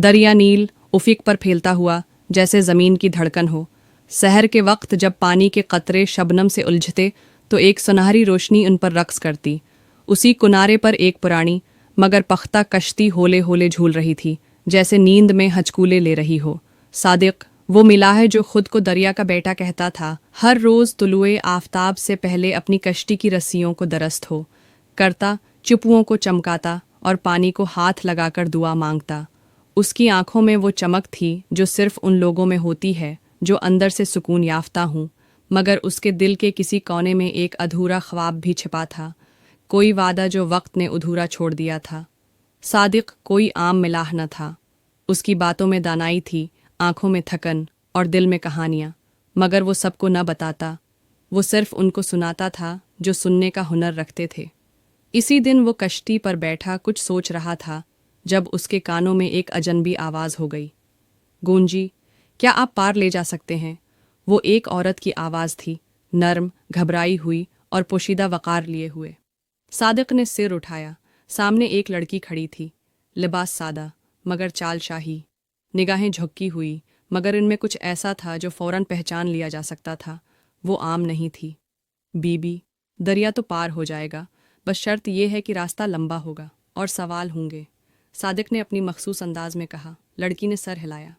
दरिया नील उफ़क़ पर फैलता हुआ जैसे ज़मीन की धड़कन हो। सहर के वक्त जब पानी के कतरे शबनम से उलझते तो एक सुनहरी रोशनी उन पर रक्स करती। उसी किनारे पर एक पुरानी मगर पख्ता कश्ती होले होले झूल रही थी, जैसे नींद में हचकूले ले रही हो। सादिक वो मिला है जो खुद को दरिया का बेटा कहता था, हर रोज़ तुलुए आफताब से पहले अपनी कश्ती की रस्सियों को दरस्त हो करता, चिपुओं को चमकाता और पानी को हाथ लगाकर दुआ मांगता। उसकी आंखों में वो चमक थी जो सिर्फ उन लोगों में होती है जो अंदर से सुकून याफ्ता हूँ, मगर उसके दिल के किसी कोने में एक अधूरा ख्वाब भी छिपा था, कोई वादा जो वक्त ने अधूरा छोड़ दिया था। सादिक कोई आम मिलाह न था। उसकी बातों में दानाई थी, आंखों में थकन और दिल में कहानियाँ, मगर वो सबको न बताता। वो सिर्फ उनको सुनाता था जो सुनने का हुनर रखते थे। इसी दिन वो कश्ती पर बैठा कुछ सोच रहा था जब उसके कानों में एक अजनबी आवाज़ हो गई। गूंजी, क्या आप पार ले जा सकते हैं? वो एक औरत की आवाज़ थी, नर्म, घबराई हुई और पोशीदा वक़ार लिए हुए। सादिक ने सिर उठाया। सामने एक लड़की खड़ी थी, लिबास सादा मगर चाल शाही, निगाहें झुकी हुई, मगर इनमें कुछ ऐसा था जो फ़ौरन पहचान लिया जा सकता था। वो आम नहीं थी। बीबी, दरिया तो पार हो जाएगा, बस शर्त यह है कि रास्ता लंबा होगा और सवाल होंगे, सादिक ने अपनी मखसूस अंदाज में कहा। लड़की ने सर हिलाया।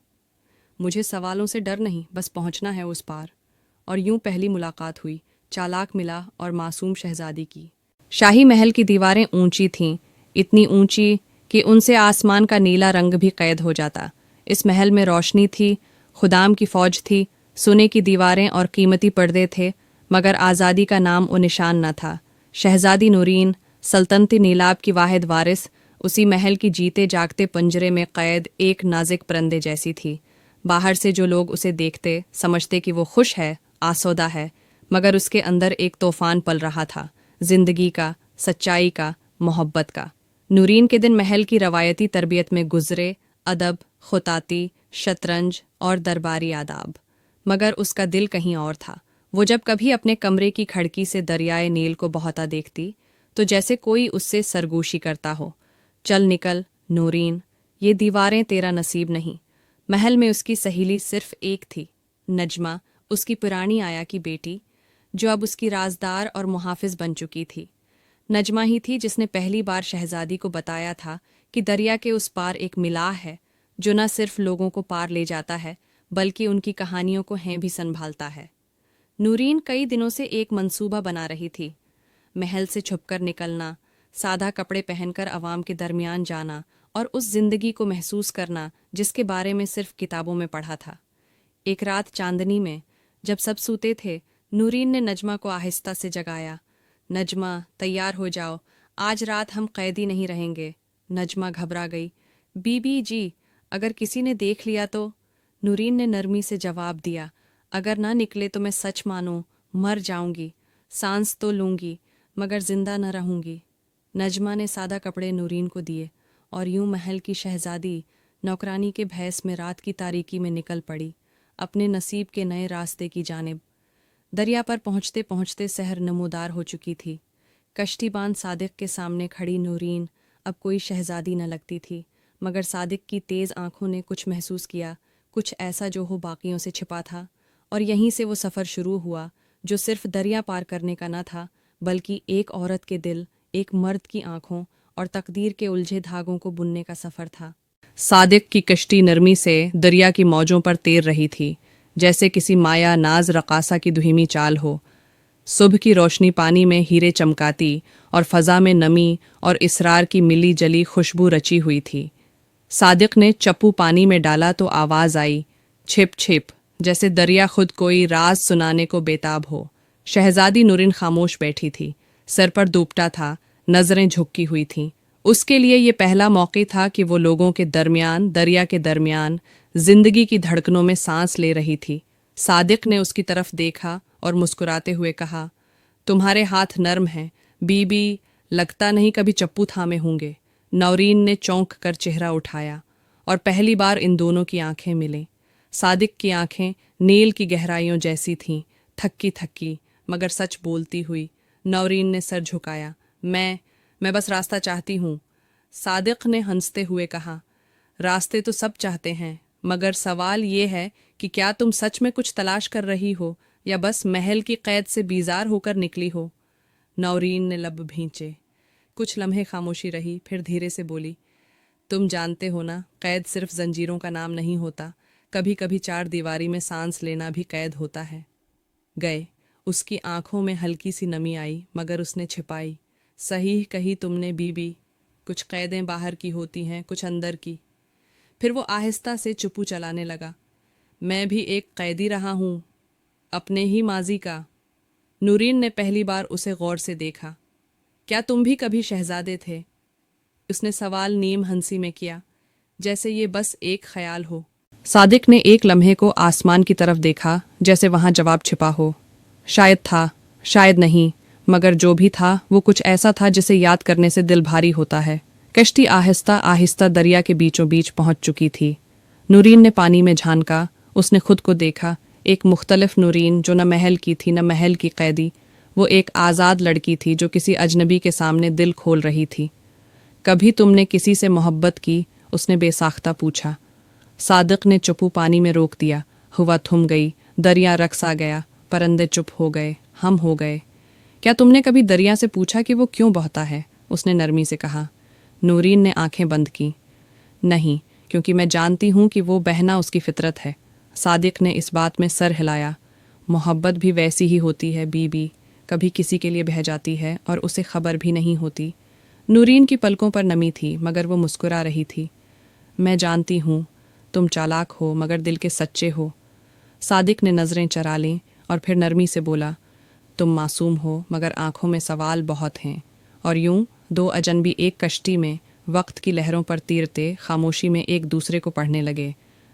मुझे सवालों से डर नहीं, बस पहुंचना है उस पार। और यूं पहली मुलाकात हुई, चालाक मिला और मासूम शहजादी की। शाही महल की दीवारें ऊंची थीं, इतनी ऊंची कि उनसे आसमान का नीला रंग भी कैद हो जाता। इस महल में रोशनी थी, खुदाम की फौज थी, सोने की दीवारें और कीमती पर्दे थे, मगर आज़ादी का नाम व निशान न था। शहजादी नूरीन, सल्तनती नीलाब की वाहिद वारिस, उसी महल की जीते जागते पंजरे में कैद एक नाजिक परिंदे जैसी थी। बाहर से जो लोग उसे देखते समझते कि वो खुश है, आसौदा है, मगर उसके अंदर एक तूफान पल रहा था, जिंदगी का, सच्चाई का, मोहब्बत का। नूरीन के दिन महल की रवायती तरबियत में गुजरे, अदब, खुताती, शतरंज और दरबारी आदाब, मगर उसका दिल कहीं और था। वो जब कभी अपने कमरे की खिड़की से दरियाए नील को बहता देखती तो जैसे कोई उससे सरगोशी करता हो, चल निकल नूरीन, ये दीवारें तेरा नसीब नहीं। महल में उसकी सहेली सिर्फ एक थी, नजमा, उसकी पुरानी आया की बेटी, जो अब उसकी राजदार और मुहाफिज बन चुकी थी। नजमा ही थी जिसने पहली बार शहजादी को बताया था कि दरिया के उस पार एक मिलाह है जो न सिर्फ लोगों को पार ले जाता है बल्कि उनकी कहानियों को हैं भी संभालता है। नूरीन कई दिनों से एक मंसूबा बना रही थी, महल से छुपकर निकलना, सादा कपड़े पहनकर अवाम के दरमियान जाना और उस जिंदगी को महसूस करना जिसके बारे में सिर्फ किताबों में पढ़ा था। एक रात चांदनी में जब सब सूते थे, नूरीन ने नजमा को आहिस्ता से जगाया। नजमा, तैयार हो जाओ, आज रात हम कैदी नहीं रहेंगे। नजमा घबरा गई। बीबी जी, अगर किसी ने देख लिया तो? नूरीन ने नरमी से जवाब दिया, अगर ना निकले तो मैं सच मानो मर जाऊंगी, सांस तो लूंगी मगर जिंदा न रहूंगी। नजमा ने सादा कपड़े नूरीन को दिए और यूं महल की शहजादी नौकरानी के भैंस में रात की तारीकी में निकल पड़ी, अपने नसीब के नए रास्ते की जानिब। दरिया पर पहुंचते पहुंचते सहर नमूदार हो चुकी थी। कश्तीबान सादिक के सामने खड़ी नूरीन अब कोई शहजादी न लगती थी, मगर सादिक की तेज़ आंखों ने कुछ महसूस किया, कुछ ऐसा जो हो बाकियों से छिपा था। और यहीं से वो सफ़र शुरू हुआ जो सिर्फ दरिया पार करने का न था, बल्कि एक औरत के दिल, एक मर्द की आंखों और तकदीर के उलझे धागों को बुनने का सफ़र था। सादिक की कश्ती नरमी से दरिया की मौजों पर तैर रही थी, जैसे किसी माया नाज रकासा की दुहिमी चाल हो। सुबह की रोशनी पानी में हीरे चमकाती और फ़ज़ा में नमी और इसरार की मिली जली खुशबू रची हुई थी। सादिक ने चप्पू पानी में डाला तो आवाज़ आई, छिप छिप, जैसे दरिया खुद कोई राज सुनाने को बेताब हो। शहजादी नूरीन खामोश बैठी थी, सर पर दुपट्टा था, नज़रें झुकी हुई थीं। उसके लिए ये पहला मौका था कि वो लोगों के दरमियान, दरिया के दरमियान, जिंदगी की धड़कनों में सांस ले रही थी। सादिक ने उसकी तरफ देखा और मुस्कुराते हुए कहा, तुम्हारे हाथ नर्म हैं बीबी, लगता नहीं कभी चप्पू थामे होंगे। नौरीन ने चौंक कर चेहरा उठाया और पहली बार इन दोनों की आंखें मिलीं। सादिक की आंखें नील की गहराइयों जैसी थीं, थक्की थक्की मगर सच बोलती हुई। नौरीन ने सर झुकाया, मैं बस रास्ता चाहती हूँ। सादिक ने हंसते हुए कहा, راستے تو سب چاہتے ہیں، مگر سوال یہ ہے کہ کیا تم سچ میں کچھ تلاش کر رہی ہو یا بس محل کی قید سے بیزار ہو کر نکلی ہو؟ نورین نے لب بھینچے۔ کچھ لمحے خاموشی رہی، پھر دھیرے سے بولی، تم جانتے ہو نا، قید صرف زنجیروں کا نام نہیں ہوتا، کبھی کبھی چار دیواری میں سانس لینا بھی قید ہوتا ہے۔ گئے۔ اس کی آنکھوں میں ہلکی سی نمی آئی، مگر اس نے چھپائی۔ صحیح کہی تم نے بی بی، کچھ قیدیں باہر کی ہوتی ہیں، کچھ اندر کی۔ پھر وہ آہستہ سے چپو چلانے لگا۔ میں بھی ایک قیدی رہا ہوں، اپنے ہی ماضی کا۔ نورین نے پہلی بار اسے غور سے دیکھا۔ کیا تم بھی کبھی شہزادے تھے؟ اس نے سوال نیم ہنسی میں کیا، جیسے یہ بس ایک خیال ہو۔ صادق نے ایک لمحے کو آسمان کی طرف دیکھا، جیسے وہاں جواب چھپا ہو۔ شاید تھا، شاید نہیں، مگر جو بھی تھا وہ کچھ ایسا تھا جسے یاد کرنے سے دل بھاری ہوتا ہے۔ کشتی آہستہ آہستہ دریا کے بیچوں بیچ پہنچ چکی تھی۔ نورین نے پانی میں جھانکا، اس نے خود کو دیکھا، ایک مختلف نورین جو نہ محل کی تھی نہ محل کی قیدی۔ وہ ایک آزاد لڑکی تھی جو کسی اجنبی کے سامنے دل کھول رہی تھی۔ کبھی تم نے کسی سے محبت کی؟ اس نے بے ساختہ پوچھا۔ صادق نے چپو پانی میں روک دیا۔ ہوا تھم گئی، دریا رقص آ گیا، پرندے چپ ہو گئے، ہم ہو گئے۔ کیا تم نے کبھی دریا سے پوچھا کہ وہ کیوں بہتا ہے؟ اس نے نرمی سے کہا۔ نورین نے آنکھیں بند کی۔ نہیں، کیونکہ میں جانتی ہوں کہ وہ بہنا اس کی فطرت ہے۔ صادق نے اس بات میں سر ہلایا۔ محبت بھی ویسی ہی ہوتی ہے بی بی، کبھی کسی کے لیے بہہ جاتی ہے اور اسے خبر بھی نہیں ہوتی۔ نورین کی پلکوں پر نمی تھی، مگر وہ مسکرا رہی تھی۔ میں جانتی ہوں، تم چالاک ہو مگر دل کے سچے ہو۔ صادق نے نظریں چرا لیں اور پھر نرمی سے بولا، تم معصوم ہو مگر آنکھوں میں سوال بہت ہیں۔ اور یوں دو اجنبی ایک کشتی میں وقت کی لہروں پر تیرتے خاموشی میں ایک دوسرے کو پڑھنے لگے۔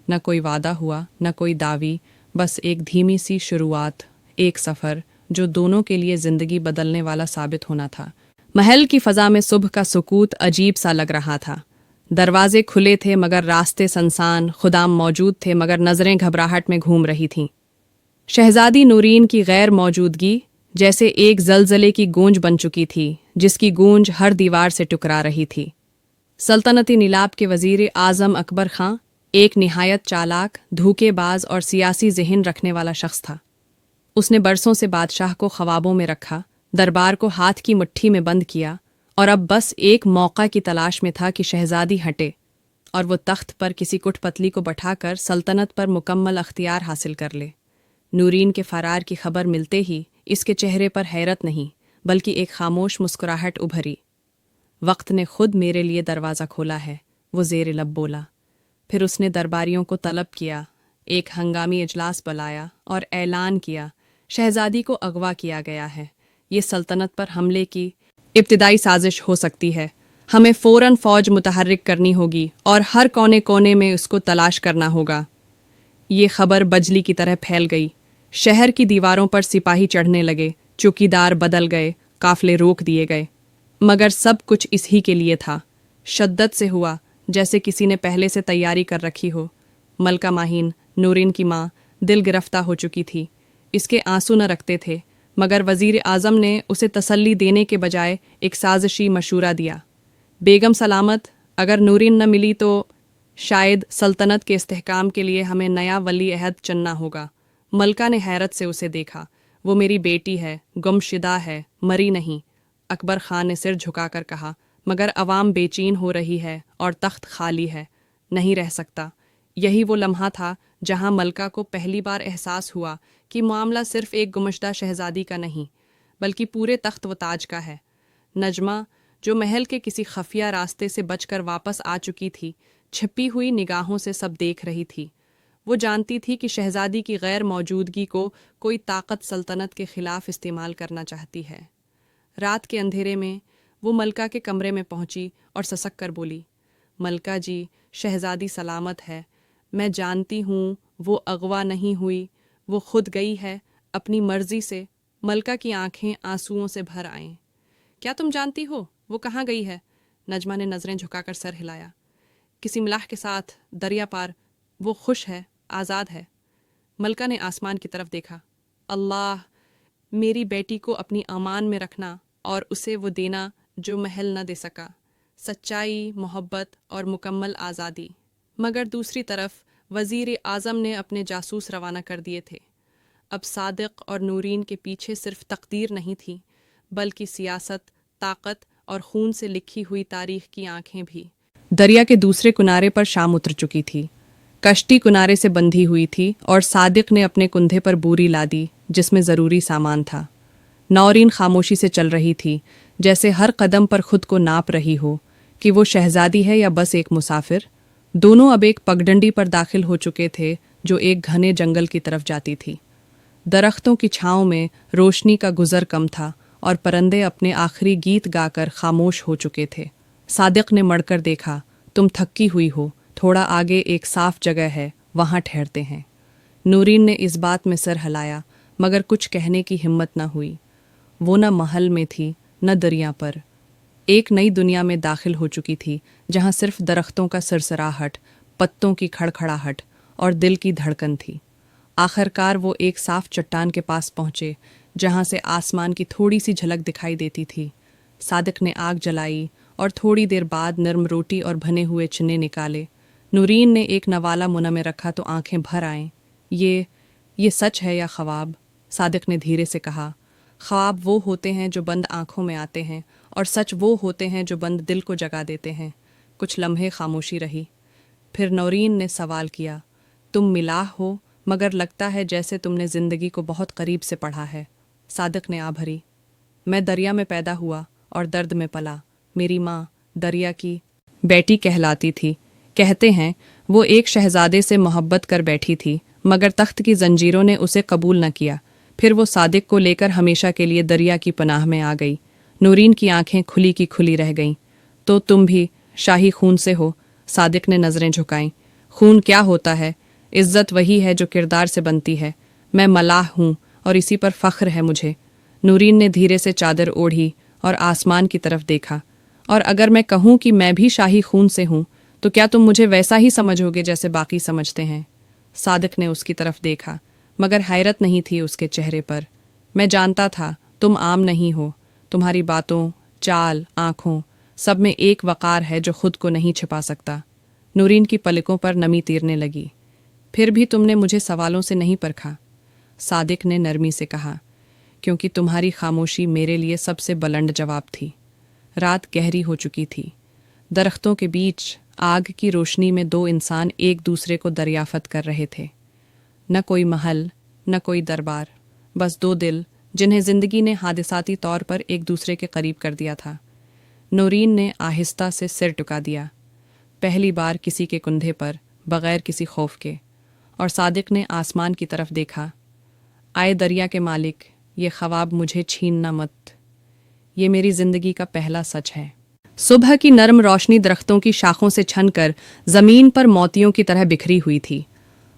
نہ کوئی وعدہ ہوا، نہ کوئی دعوی، بس ایک دھیمی سی شروعات، ایک سفر جو دونوں کے لیے زندگی بدلنے والا ثابت ہونا تھا۔ محل کی فضا میں صبح کا سکوت عجیب سا لگ رہا تھا۔ دروازے کھلے تھے مگر راستے سنسان، خدام موجود تھے مگر نظریں گھبراہٹ میں گھوم رہی تھیں۔ شہزادی نورین کی غیر موجودگی جیسے ایک زلزلے کی گونج بن چکی تھی، جس کی گونج ہر دیوار سے ٹکرا رہی تھی۔ سلطنتی نیلاب کے وزیر اعظم اکبر خاں ایک نہایت چالاک، دھوکے باز اور سیاسی ذہن رکھنے والا شخص تھا۔ اس نے برسوں سے بادشاہ کو خوابوں میں رکھا، دربار کو ہاتھ کی مٹھی میں بند کیا، اور اب بس ایک موقع کی تلاش میں تھا کہ شہزادی ہٹے اور وہ تخت پر کسی کٹ پتلی کو بٹھا کر سلطنت پر مکمل اختیار حاصل کر لے۔ نورین کے فرار کی خبر ملتے ہی اس کے چہرے پر حیرت نہیں بلکہ ایک خاموش مسکراہٹ ابھری۔ وقت نے خود میرے لیے دروازہ کھولا ہے، وہ زیر لب بولا۔ پھر اس نے درباریوں کو طلب کیا، ایک ہنگامی اجلاس بلایا اور اعلان کیا، شہزادی کو اغوا کیا گیا ہے۔ یہ سلطنت پر حملے کی ابتدائی سازش ہو سکتی ہے۔ ہمیں فوراً فوج متحرک کرنی ہوگی اور ہر کونے کونے میں اس کو تلاش کرنا ہوگا۔ یہ خبر بجلی کی طرح پھیل گئی۔ شہر کی دیواروں پر سپاہی چڑھنے لگے، چوکیدار بدل گئے، قافلے روک دیے گئے۔ مگر سب کچھ اس ہی کے لیے تھا۔ شدت سے ہوا، جیسے کسی نے پہلے سے تیاری کر رکھی ہو۔ ملکہ ماہین، نورین کی ماں، دل گرفتہ ہو چکی تھی۔ اس کے آنسو نہ رکتے تھے، مگر وزیر اعظم نے اسے تسلی دینے کے بجائے ایک سازشی مشورہ دیا۔ بیگم سلامت، اگر نورین نہ ملی تو شاید سلطنت کے استحکام کے لیے ہمیں نیا ولی عہد چننا ہوگا۔ ملکہ نے حیرت سے اسے دیکھا۔ وہ میری بیٹی ہے، گم شدہ ہے، مری نہیں۔ اکبر خان نے سر جھکا کر کہا، مگر عوام بے چین ہو رہی ہے اور تخت خالی ہے، نہیں رہ سکتا۔ یہی وہ لمحہ تھا جہاں ملکہ کو پہلی بار احساس ہوا کہ معاملہ صرف ایک گمشدہ شہزادی کا نہیں، بلکہ پورے تخت و تاج کا ہے۔ نجمہ، جو محل کے کسی خفیہ راستے سے بچ کر واپس آ چکی تھی، چھپی ہوئی نگاہوں سے سب دیکھ رہی تھی۔ وہ جانتی تھی کہ شہزادی کی غیر موجودگی کو کوئی طاقت سلطنت کے خلاف استعمال کرنا چاہتی ہے۔ رات کے اندھیرے میں وہ ملکہ کے کمرے میں پہنچی اور سسک کر بولی، ملکہ جی، شہزادی سلامت ہے۔ میں جانتی ہوں وہ اغوا نہیں ہوئی، وہ خود گئی ہے اپنی مرضی سے۔ ملکہ کی آنکھیں آنسوؤں سے بھر آئیں۔ کیا تم جانتی ہو وہ کہاں گئی ہے؟ نجمہ نے نظریں جھکا کر سر ہلایا۔ کسی ملاح کے ساتھ دریا پار، وہ خوش ہے، آزاد ہے۔ ملکہ نے آسمان کی طرف دیکھا۔ اللہ، میری بیٹی کو اپنی امان میں رکھنا اور اسے وہ دینا جو محل نہ دے سکا، سچائی، محبت اور مکمل آزادی۔ मगर दूसरी तरफ वज़ीर आज़म ने अपने जासूस रवाना कर दिए थे। अब सादिक और नूरीन के पीछे सिर्फ तकदीर नहीं थी, बल्कि सियासत, ताकत और खून से लिखी हुई तारीख की आंखें भी। दरिया के दूसरे किनारे पर शाम उतर चुकी थी। कश्ती किनारे से बंधी हुई थी और सादिक ने अपने कुंधे पर बोरी लादी जिसमें ज़रूरी सामान था। नौरीन खामोशी से चल रही थी, जैसे हर कदम पर खुद को नाप रही हो कि वो शहजादी है या बस एक मुसाफिर। दोनों अब एक पगडंडी पर दाखिल हो चुके थे जो एक घने जंगल की तरफ जाती थी। दरख्तों की छांव में रोशनी का गुजर कम था और परिंदे अपने आखिरी गीत गाकर खामोश हो चुके थे। सादिक ने मड़कर देखा, तुम थकी हुई हो, थोड़ा आगे एक साफ जगह है, वहां ठहरते हैं। नूरीन ने इस बात में सर हिलाया, मगर कुछ कहने की हिम्मत न हुई। वो न महल में थी न दरिया पर, एक नई दुनिया में दाखिल हो चुकी थी जहां सिर्फ दरख्तों का सरसराहट, पत्तों की खड़खड़ाहट और दिल की धड़कन थी। आखिरकार वो एक साफ चट्टान के पास पहुंचे जहां से आसमान की थोड़ी सी झलक दिखाई देती थी। सादिक ने आग जलाई और थोड़ी देर बाद नरम रोटी और भने हुए चने निकाले। नूरीन ने एक नवाला मुना में रखा तो आंखें भर आईं। ये सच है या ख्वाब? सादिक ने धीरे से कहा। ख्वाब वो होते हैं जो बंद आंखों में आते हैं, और सच वो होते हैं जो बंद दिल को जगा देते हैं। कुछ लम्हे खामोशी रही। फिर नौरीन ने सवाल किया, तुम मिलाह हो, मगर लगता है जैसे तुमने ज़िंदगी को बहुत करीब से पढ़ा है। सादिक ने आभरी, मैं दरिया में पैदा हुआ और दर्द में पला। मेरी माँ दरिया की बेटी कहलाती थी। कहते हैं वो एक शहजादे से मोहब्बत कर बैठी थी, मगर तख्त की जंजीरों ने उसे कबूल न किया। फिर वो सादिक को लेकर हमेशा के लिए दरिया की पनाह में आ गई। नूरीन की आंखें खुली की खुली रह गईं। तो तुम भी शाही खून से हो? सादिक ने नज़रें झुकाईं। खून क्या होता है? इज्जत वही है जो किरदार से बनती है। मैं मलाह हूँ और इसी पर फ़ख्र है मुझे। नूरीन ने धीरे से चादर ओढ़ी और आसमान की तरफ देखा। और अगर मैं कहूँ कि मैं भी शाही खून से हूँ, तो क्या तुम मुझे वैसा ही समझोगे जैसे बाकी समझते हैं? सादिक ने उसकी तरफ देखा, मगर हैरत नहीं थी उसके चेहरे पर। मैं जानता था तुम आम नहीं हो। तुम्हारी बातों, चाल, आँखों, सब में एक वक़ार है जो खुद को नहीं छिपा सकता। नूरीन की पलकों पर नमी तीरने लगी। फिर भी तुमने मुझे सवालों से नहीं परखा। सादिक ने नरमी से कहा, क्योंकि तुम्हारी खामोशी मेरे लिए सबसे बुलंद जवाब थी। रात गहरी हो चुकी थी। दरख्तों के बीच आग की रोशनी में दो इंसान एक दूसरे को दरियाफत कर रहे थे। न कोई महल, न कोई दरबार, बस दो दिल जिन्हें ज़िंदगी ने हादिसाती तौर पर एक दूसरे के करीब कर दिया था। नूरीन ने आहिस्ता से सिर टुका दिया, पहली बार किसी के कुंधे पर, बग़ैर किसी खौफ के। और सादिक ने आसमान की तरफ देखा। आए दरिया के मालिक, ये ख्वाब मुझे छीनना मत। ये मेरी ज़िंदगी का पहला सच है। सुबह की नरम रोशनी दरख्तों की शाखों से छनकर ज़मीन पर मोतियों की तरह बिखरी हुई थी।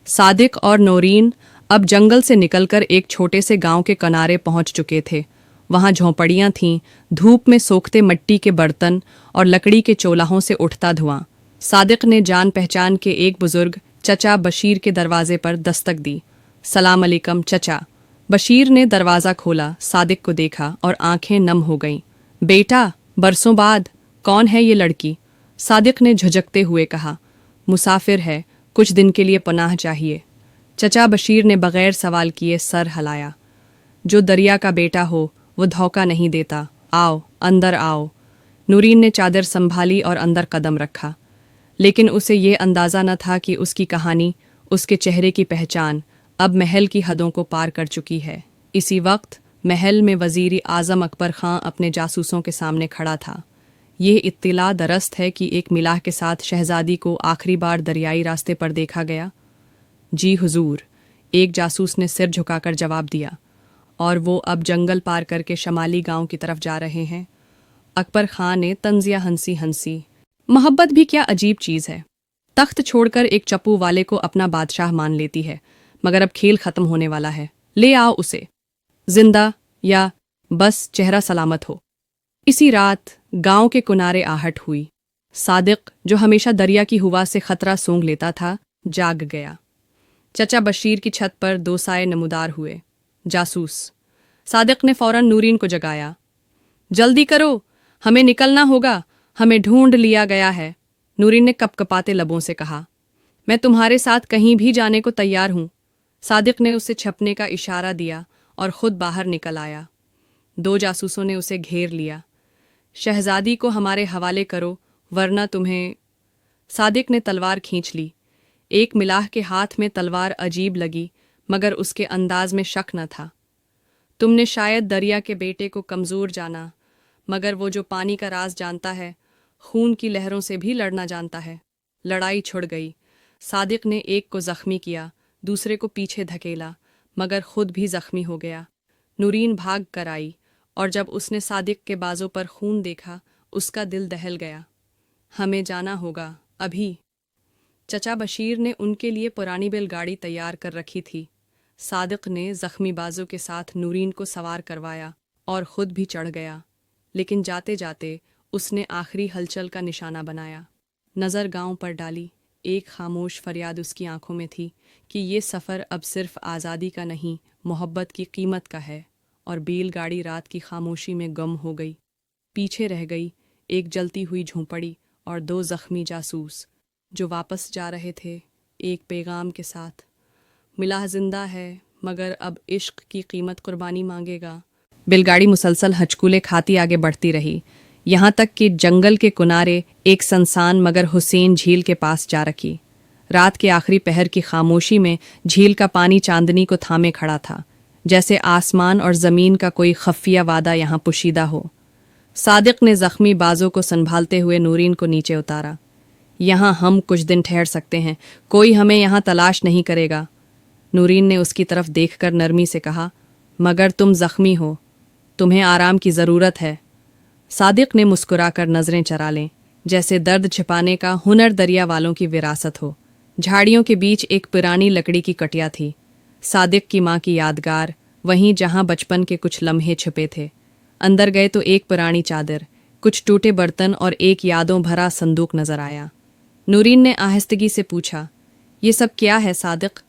सादिक और नूरीन अब जंगल से निकलकर एक छोटे से गांव के किनारे पहुंच चुके थे। वहां झोंपड़ियां थीं, धूप में सोखते मिट्टी के बर्तन और लकड़ी के चोलाहों से उठता धुआं। सादिक ने जान पहचान के एक बुजुर्ग चचा बशीर के दरवाजे पर दस्तक दी। सलाम अलैकुम चचा। बशीर ने दरवाज़ा खोला, सादिक को देखा और आंखें नम हो गईं। बेटा, बरसों बाद, कौन है ये लड़की? सादिक ने झुझकते हुए कहा, मुसाफिर है, कुछ दिन के लिए पनाह चाहिए। चचा बशीर ने बग़ैर सवाल किए सर हिलाया। जो दरिया का बेटा हो वो धोखा नहीं देता। आओ, अंदर आओ। नूरीन ने चादर संभाली और अंदर कदम रखा, लेकिन उसे ये अंदाज़ा न था कि उसकी कहानी, उसके चेहरे की पहचान अब महल की हदों को पार कर चुकी है। इसी वक्त महल में वज़ीर आज़म अकबर ख़ां अपने जासूसों के सामने खड़ा था। ये इत्तिला दरस्त है कि एक मिलाह के साथ शहज़ादी को आखिरी बार दरियाई रास्ते पर देखा गया। जी हुजूर, एक जासूस ने सिर झुकाकर जवाब दिया, और वो अब जंगल पार करके शमाली गांव की तरफ जा रहे हैं। अकबर ख़ां ने तंज़िया हंसी हंसी, मोहब्बत भी क्या अजीब चीज़ है। तख्त छोड़कर एक चप्पू वाले को अपना बादशाह मान लेती है, मगर अब खेल ख़त्म होने वाला है। ले आओ उसे, जिंदा या बस चेहरा सलामत हो। इसी रात गांव के किनारे आहट हुई। सादिक, जो हमेशा दरिया की हुआ से खतरा सूंघ लेता था, जाग गया। चचा बशीर की छत पर दो साए नमूदार हुए। जासूस। सादिक ने फौरन नूरीन को जगाया। जल्दी करो, हमें निकलना होगा, हमें ढूंढ लिया गया है। नूरीन ने कपकपाते लबों से कहा। मैं तुम्हारे साथ कहीं भी जाने को तैयार हूँ। सादिक ने उसे छपने का इशारा दिया और खुद बाहर निकल आया। 2 जासूसों ने उसे घेर लिया। शहजादी को हमारे हवाले करो वरना तुम्हें। सादिक ने तलवार खींच ली। एक मिलाह के हाथ में तलवार अजीब लगी, मगर उसके अंदाज में शक न था। तुमने शायद दरिया के बेटे को कमज़ोर जाना, मगर वो जो पानी का राज जानता है, खून की लहरों से भी लड़ना जानता है। लड़ाई छिड़ गई। सादिक ने एक को ज़ख्मी किया, दूसरे को पीछे धकेला, मगर खुद भी ज़ख्मी हो गया। नूरीन भाग कर आई, और जब उसने सादिक के बाजों पर खून देखा, उसका दिल दहल गया। हमें जाना होगा, अभी। चचा बशीर ने उनके लिए पुरानी बैलगाड़ी तैयार कर रखी थी। सादिक ने ज़ख्मी बाजों के साथ नूरीन को सवार करवाया और खुद भी चढ़ गया, लेकिन जाते जाते उसने आखिरी हलचल का निशाना बनाया। नज़र गांव पर डाली। एक खामोश फरियाद उसकी आंखों में थी कि ये सफ़र अब सिर्फ आज़ादी का नहीं, मोहब्बत की कीमत का है। और बैलगाड़ी रात की खामोशी में गुम हो गई। पीछे रह गई एक जलती हुई झोंपड़ी और 2 ज़ख्मी जासूस जो वापस जा रहे थे एक पैगाम के साथ। मिलाह जिंदा है, मगर अब इश्क की कीमत कुर्बानी मांगेगा। बैलगाड़ी मुसलसल हचकूले खाती आगे बढ़ती रही, यहाँ तक कि जंगल के किनारे एक सनसान मगर हुसैन झील के पास जा रखी। रात के आखिरी पहर की खामोशी में झील का पानी चांदनी को थामे खड़ा था, जैसे आसमान और ज़मीन का कोई खफिया वादा यहाँ पुशीदा हो। सादिक ने ज़ख्मी बाजों को संभालते हुए नूरीन को नीचे उतारा। यहाँ हम कुछ दिन ठहर सकते हैं, कोई हमें यहाँ तलाश नहीं करेगा। नूरीन ने उसकी तरफ देखकर नरमी से कहा, मगर तुम ज़ख्मी हो, तुम्हें आराम की ज़रूरत है। सादिक ने मुस्कुराकर नज़रें चरा लें, जैसे दर्द छिपाने का हुनर दरिया वालों की विरासत हो। झाड़ियों के बीच एक पुरानी लकड़ी की कटिया थी, सादिक की माँ की यादगार, वहीं जहाँ बचपन के कुछ लम्हे छिपे थे। अंदर गए तो एक पुरानी चादर, कुछ टूटे बर्तन और एक यादों भरा संदूक नजर आया। नूरीन ने आहिस्तगी से पूछा, ये सब क्या है सादिक?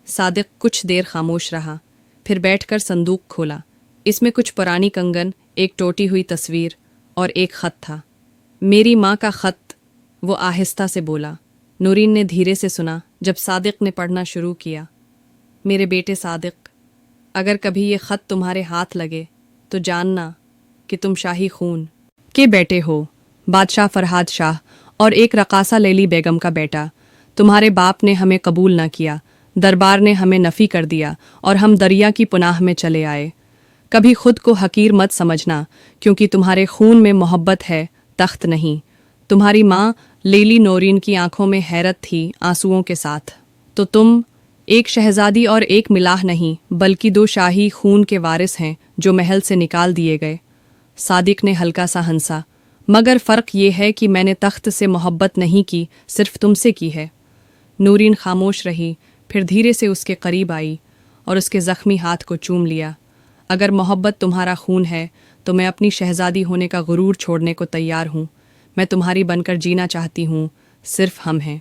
सादिक कुछ देर खामोश रहा, फिर बैठकर संदूक खोला। इसमें कुछ पुरानी कंगन, एक टूटी हुई तस्वीर और एक खत था। मेरी माँ का खत, वो आहिस्ता से बोला। नूरीन ने धीरे से सुना। जब सादिक ने पढ़ना शुरू किया, मेरे बेटे सादिक, अगर कभी ये खत तुम्हारे हाथ लगे तो जानना कि तुम शाही खून के बेटे हो, बादशाह फरहाद शाह और एक रकासा लैली बेगम का बेटा। तुम्हारे बाप ने हमें कबूल न किया, दरबार ने हमें नफ़ी कर दिया और हम दरिया की पनाह में चले आए। कभी खुद को हकीर मत समझना, क्योंकि तुम्हारे खून में मोहब्बत है, तख्त नहीं। तुम्हारी माँ लैली नूरीन की आंखों में हैरत थी, आंसुओं के साथ। तो तुम एक शहजादी और एक मिलाह नहीं, बल्कि 2 शाही खून के वारिस हैं जो महल से निकाल दिए गए। सादिक ने हल्का सा हंसा, मगर फ़र्क ये है कि मैंने तख्त से मोहब्बत नहीं की, सिर्फ तुमसे की है। नूरीन खामोश रही, फिर धीरे से उसके करीब आई और उसके ज़ख्मी हाथ को चूम लिया। अगर मोहब्बत तुम्हारा खून है तो मैं अपनी शहजादी होने का गुरूर छोड़ने को तैयार हूँ। मैं तुम्हारी बनकर जीना चाहती हूँ, सिर्फ हम हैं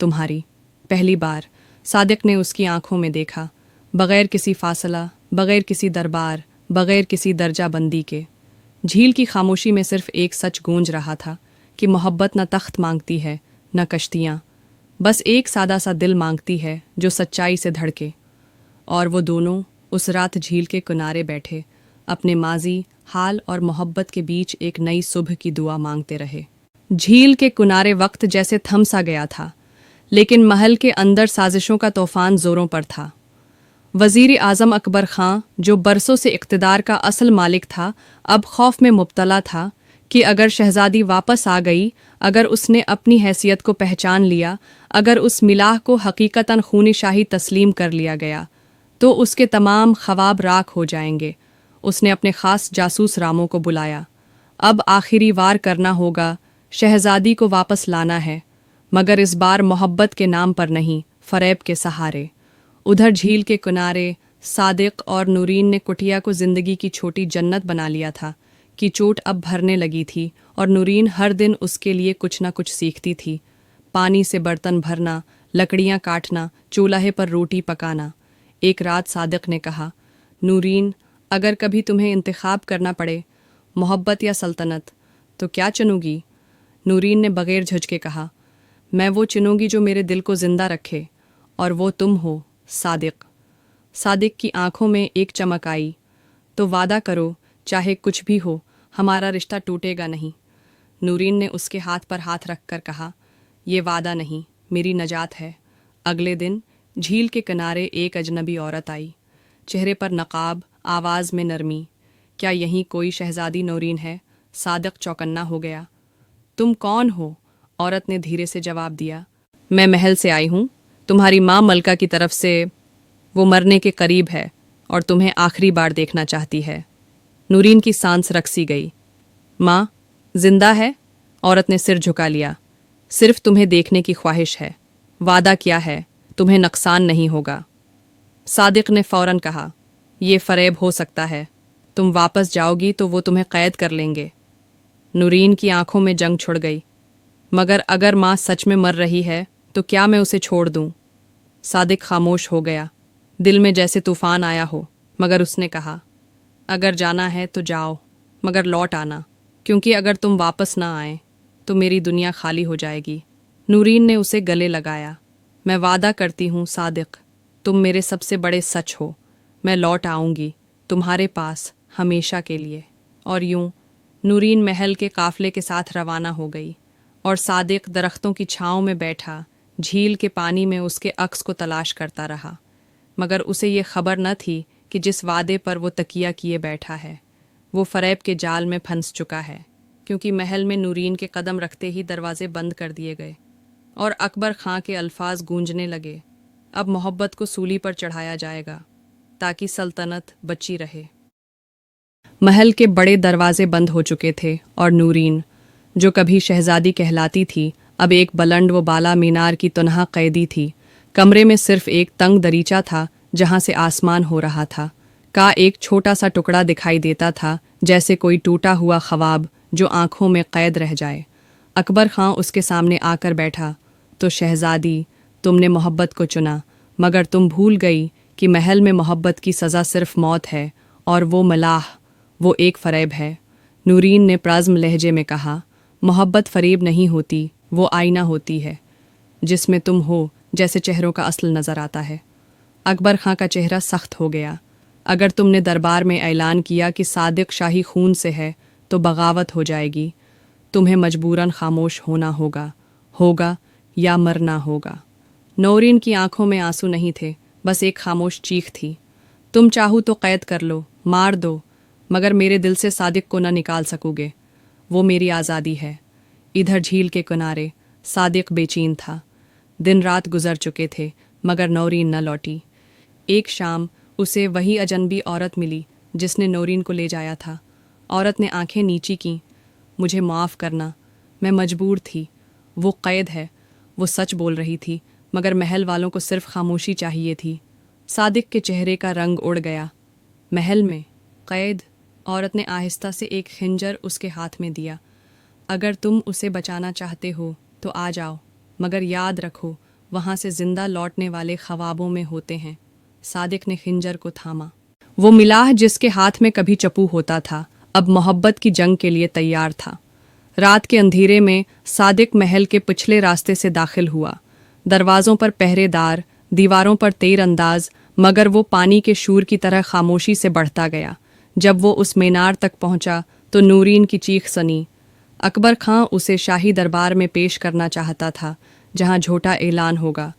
तुम्हारी। पहली बार सादिक ने उसकी आंखों में देखा, बग़ैर किसी फासला, बग़ैर किसी दरबार, बग़ैर किसी दर्जा बंदी के। झील की खामोशी में सिर्फ एक सच गूंज रहा था कि मोहब्बत न तख्त मांगती है, न कश्तियाँ, बस एक सादा सा दिल मांगती है जो सच्चाई से धड़के। और वो दोनों उस रात झील के किनारे बैठे, अपने माजी, हाल और मोहब्बत के बीच एक नई सुबह की दुआ मांगते रहे। झील के किनारे वक्त जैसे थम सा गया था, लेकिन महल के अंदर साजिशों का तूफान जोरों पर था। वज़ीर आज़म अकबर खां, जो बरसों से इक़्तिदार का असल मालिक था, अब खौफ में मुब्तला था कि अगर शहजादी वापस आ गई, अगर उसने अपनी हैसियत को पहचान लिया, अगर उस मिलाह को हकीकतन खूनी शाही तस्लीम कर लिया गया, तो उसके तमाम ख्वाब राख हो जाएंगे। उसने अपने ख़ास जासूस रामों को बुलाया। अब आखिरी वार करना होगा, शहजादी को वापस लाना है, मगर इस बार मोहब्बत के नाम पर नहीं, फ़रेब के सहारे। उधर झील के किनारे सादिक और नूरीन ने कुटिया को ज़िंदगी की छोटी जन्नत बना लिया था कि चोट अब भरने लगी थी और नूरीन हर दिन उसके लिए कुछ न कुछ सीखती थी। पानी से बर्तन भरना, लकड़ियाँ काटना, चूल्हे पर रोटी पकाना। एक रात सादिक ने कहा, नूरीन, अगर कभी तुम्हें इंतखाब करना पड़े, मोहब्बत या सल्तनत, तो क्या चुनोगी? नूरीन ने बग़ैर झुझके कहा, मैं वो चुनूंगी जो मेरे दिल को जिंदा रखे, और वो तुम हो, सादिक। सादिक की आंखों में एक चमक आई। तो वादा करो, चाहे कुछ भी हो, हमारा रिश्ता टूटेगा नहीं। नूरीन ने उसके हाथ पर हाथ रखकर कहा, ये वादा नहीं, मेरी नजात है। अगले दिन झील के किनारे एक अजनबी औरत आई, चेहरे पर नकाब, आवाज़ में नरमी। क्या यहीं कोई शहजादी नूरीन है? सादिक चौकन्ना हो गया। तुम कौन हो? औरत ने धीरे से जवाब दिया, मैं महल से आई हूँ, तुम्हारी माँ मलका की तरफ से। वो मरने के करीब है और तुम्हें आखिरी बार देखना चाहती है। नूरीन की सांस रकसी गई। माँ जिंदा है? औरत ने सिर झुका लिया। सिर्फ तुम्हें देखने की ख्वाहिश है। वादा किया है, तुम्हें नुकसान नहीं होगा। सादिक ने फौरन कहा, ये फरेब हो सकता है, तुम वापस जाओगी तो वो तुम्हें कैद कर लेंगे। नूरीन की आंखों में जंग छुड़ गई। मगर अगर माँ सच में मर रही है तो क्या मैं उसे छोड़ दूँ? सादिक खामोश हो गया, दिल में जैसे तूफान आया हो। मगर उसने कहा, अगर जाना है तो जाओ, मगर लौट आना, क्योंकि अगर तुम वापस ना आए तो मेरी दुनिया खाली हो जाएगी। नूरीन ने उसे गले लगाया। मैं वादा करती हूँ सादिक, तुम मेरे सबसे बड़े सच हो। मैं लौट आऊँगी तुम्हारे पास हमेशा के लिए। और यूं नूरीन महल के काफले के साथ रवाना हो गई और सादिक दरख्तों की छांव में बैठा झील के पानी में उसके अक्स को तलाश करता रहा। मगर उसे ये खबर न थी कि जिस वादे पर वो तकिया किए बैठा है वो फरेब के जाल में फंस चुका है, क्योंकि महल में नूरीन के कदम रखते ही दरवाजे बंद कर दिए गए और अकबर खां के अल्फाज गूंजने लगे, अब मोहब्बत को सूली पर चढ़ाया जाएगा ताकि सल्तनत बची रहे। महल के बड़े दरवाजे बंद हो चुके थे और नूरीन, जो कभी शहजादी कहलाती थी, अब एक बुलंद व बाला मीनार की तनहा कैदी थी। कमरे में सिर्फ एक तंग दरीचा था जहां से आसमान हो रहा था का एक छोटा सा टुकड़ा दिखाई देता था, जैसे कोई टूटा हुआ ख्वाब जो आंखों में कैद रह जाए। अकबर खां उसके सामने आकर बैठा। तो शहजादी, तुमने मोहब्बत को चुना, मगर तुम भूल गई कि महल में मोहब्बत की सज़ा सिर्फ मौत है, और वो मलाह, वो एक फरेब है। नूरीन ने प्राज़्म लहजे में कहा, मोहब्बत फरेब नहीं होती, वो आईना होती है जिसमें तुम हो जैसे चेहरों का असल नज़र आता है। अकबर खां का चेहरा सख्त हो गया। अगर तुमने दरबार में ऐलान किया कि सादिक शाही खून से है तो बगावत हो जाएगी। तुम्हें मजबूरन खामोश होना होगा या मरना होगा। नूरीन की आंखों में आंसू नहीं थे, बस एक खामोश चीख थी। तुम चाहो तो कैद कर लो, मार दो, मगर मेरे दिल से सादिक को न निकाल सकोगे। वो मेरी आज़ादी है। इधर झील के किनारे सादिक बेचैन था। दिन रात गुजर चुके थे मगर नूरीन न लौटी। एक शाम उसे वही अजनबी औरत मिली जिसने नूरीन को ले जाया था। औरत ने आंखें नीची की। मुझे माफ़ करना, मैं मजबूर थी। वो कैद है, वो सच बोल रही थी, मगर महल वालों को सिर्फ खामोशी चाहिए थी। सादिक के चेहरे का रंग उड़ गया। महल में कैद? औरत ने आहिस्ता से एक खंजर उसके हाथ में दिया। अगर तुम उसे बचाना चाहते हो तो आ जाओ, मगर याद रखो, वहाँ से जिंदा लौटने वाले ख्वाबों में होते हैं। सादिक ने खंजर को थामा। वो मिलाह जिसके हाथ में कभी चप्पू होता था, अब मोहब्बत की जंग के लिए तैयार था। रात के अंधेरे में सादिक महल के पिछले रास्ते से दाखिल हुआ। दरवाज़ों पर पहरेदार, दीवारों पर तीर अंदाज, मगर वो पानी के शूर की तरह खामोशी से बढ़ता गया। जब वो उस मीनार तक पहुंचा तो नूरीन की चीख सुनी। अकबर खां उसे शाही दरबार में पेश करना चाहता था, जहां झूठा ऐलान होगा।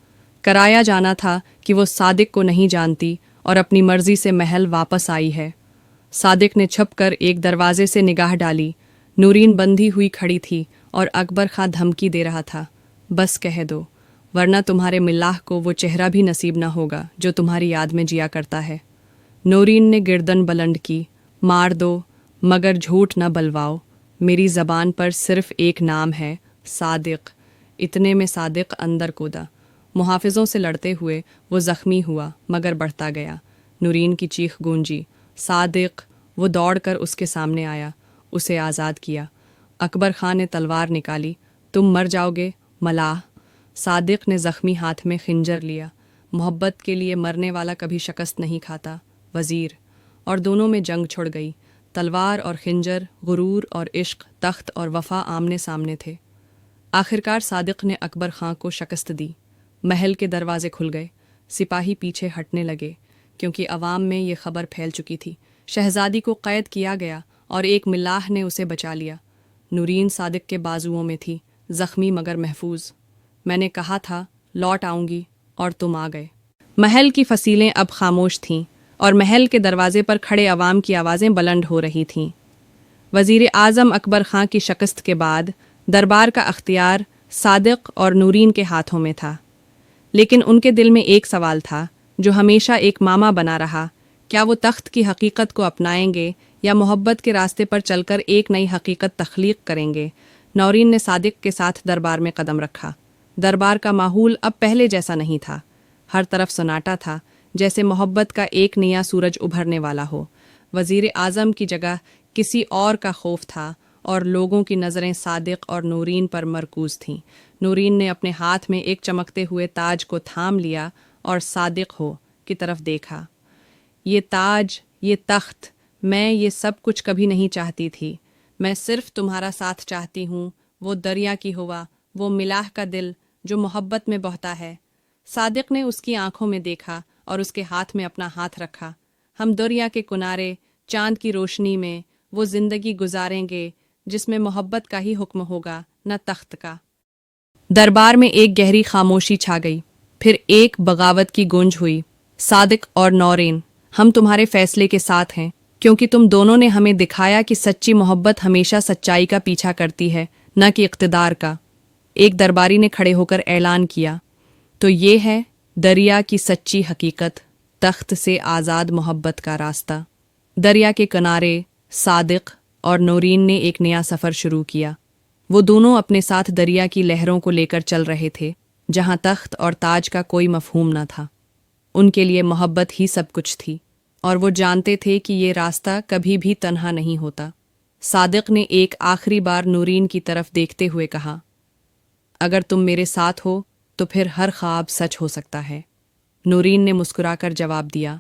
कराया जाना था कि वो सादिक को नहीं जानती और अपनी मर्जी से महल वापस आई है। सादिक ने छुपकर एक दरवाजे से निगाह डाली। नूरीन बंधी हुई खड़ी थी और अकबर खां धमकी दे रहा था, बस कह दो, वरना तुम्हारे मिल्लाह को वो चेहरा भी नसीब न होगा जो तुम्हारी याद में जिया करता है। नूरीन ने गर्दन बुलंद की। मार दो, मगर झूठ न बलवाओ। मेरी ज़बान पर सिर्फ एक नाम है, सादिक। इतने में सादिक अंदर कूदा। मुहाफिजों से लड़ते हुए वो ज़ख्मी हुआ मगर बढ़ता गया। नूरीन की चीख गूंजी, सादिक! वो दौड़कर उसके सामने आया, उसे आज़ाद किया। अकबर खां ने तलवार निकाली। तुम मर जाओगे मलाह। सादिक ने ज़ख्मी हाथ में खंजर लिया। मोहब्बत के लिए मरने वाला कभी शिकस्त नहीं खाता, वज़ीर। और दोनों में जंग छुड़ गई। तलवार और खंजर, गुरूर और इश्क, तख्त और वफ़ा आमने सामने थे। आखिरकार सादिक ने अकबर खां को शिकस्त दी। महल के दरवाजे खुल गए, सिपाही पीछे हटने लगे क्योंकि अवाम में ये खबर फैल चुकी थी। शहजादी को कैद किया गया और एक मिल्लाह ने उसे बचा लिया। नूरीन सादिक के बाजुओं में थी, जख्मी मगर महफूज। मैंने कहा था लौट आऊंगी और तुम आ गए। महल की फसीलें अब खामोश थीं और महल के दरवाजे पर खड़े अवाम की आवाज़ें बुलंद हो रही थीं। वज़ीर आज़म अकबर खां की शिकस्त के बाद दरबार का अख्तियार सादिक और नूरीन के हाथों में था, लेकिन उनके दिल में एक सवाल था जो हमेशा एक मामा बना रहा। क्या वो तख्त की हकीकत को अपनाएंगे या मोहब्बत के रास्ते पर चलकर एक नई हकीकत तख्लीक करेंगे? नौरीन ने सादिक के साथ दरबार में कदम रखा। दरबार का माहौल अब पहले जैसा नहीं था। हर तरफ सन्नाटा था, जैसे मोहब्बत का एक नया सूरज उभरने वाला हो। वज़ीर आज़म की जगह किसी और का खौफ था और लोगों की नज़रें सादिक और नूरीन पर मरकूज थीं। नूरीन ने अपने हाथ में एक चमकते हुए ताज को थाम लिया और सादिक हो की तरफ देखा। ये ताज, ये तख्त, मैं ये सब कुछ कभी नहीं चाहती थी। मैं सिर्फ तुम्हारा साथ चाहती हूँ, वो दरिया की हुआ, वो मिलाह का दिल जो मोहब्बत में बहता है। सादिक ने उसकी आंखों में देखा और उसके हाथ में अपना हाथ रखा। हम दरिया के किनारे चांद की रोशनी में वो जिंदगी गुजारेंगे जिसमें मोहब्बत का ही हुक्म होगा, न तख्त का। दरबार में एक गहरी खामोशी छा गई। फिर एक बगावत की गूंज हुई। सादिक और नौरीन, हम तुम्हारे फैसले के साथ हैं, क्योंकि तुम दोनों ने हमें दिखाया कि सच्ची मोहब्बत हमेशा सच्चाई का पीछा करती है, न कि इक़्तिदार का। एक दरबारी ने खड़े होकर ऐलान किया, तो ये है दरिया की सच्ची हकीकत, तख्त से आज़ाद मोहब्बत का रास्ता। दरिया के किनारे सादिक और नूरीन ने एक नया सफ़र शुरू किया। वो दोनों अपने साथ दरिया की लहरों को लेकर चल रहे थे, जहाँ तख्त और ताज का कोई मफहूम न था। उनके लिए मोहब्बत ही सब कुछ थी और वो जानते थे कि ये रास्ता कभी भी तन्हा नहीं होता। सादिक ने एक आखिरी बार नूरीन की तरफ देखते हुए कहा, अगर तुम मेरे साथ हो तो फिर हर ख्वाब सच हो सकता है। नूरीन ने मुस्कुराकर जवाब दिया,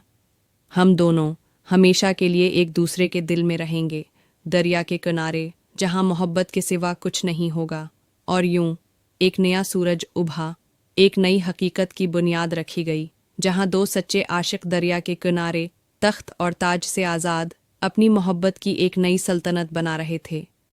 हम दोनों हमेशा के लिए एक दूसरे के दिल में रहेंगे, दरिया के किनारे जहाँ मोहब्बत के सिवा कुछ नहीं होगा। और यूं एक नया सूरज उभा, एक नई हकीकत की बुनियाद रखी गई, जहाँ दो सच्चे आशिक दरिया के किनारे तख्त और ताज से आज़ाद अपनी मोहब्बत की एक नई सल्तनत बना रहे थे।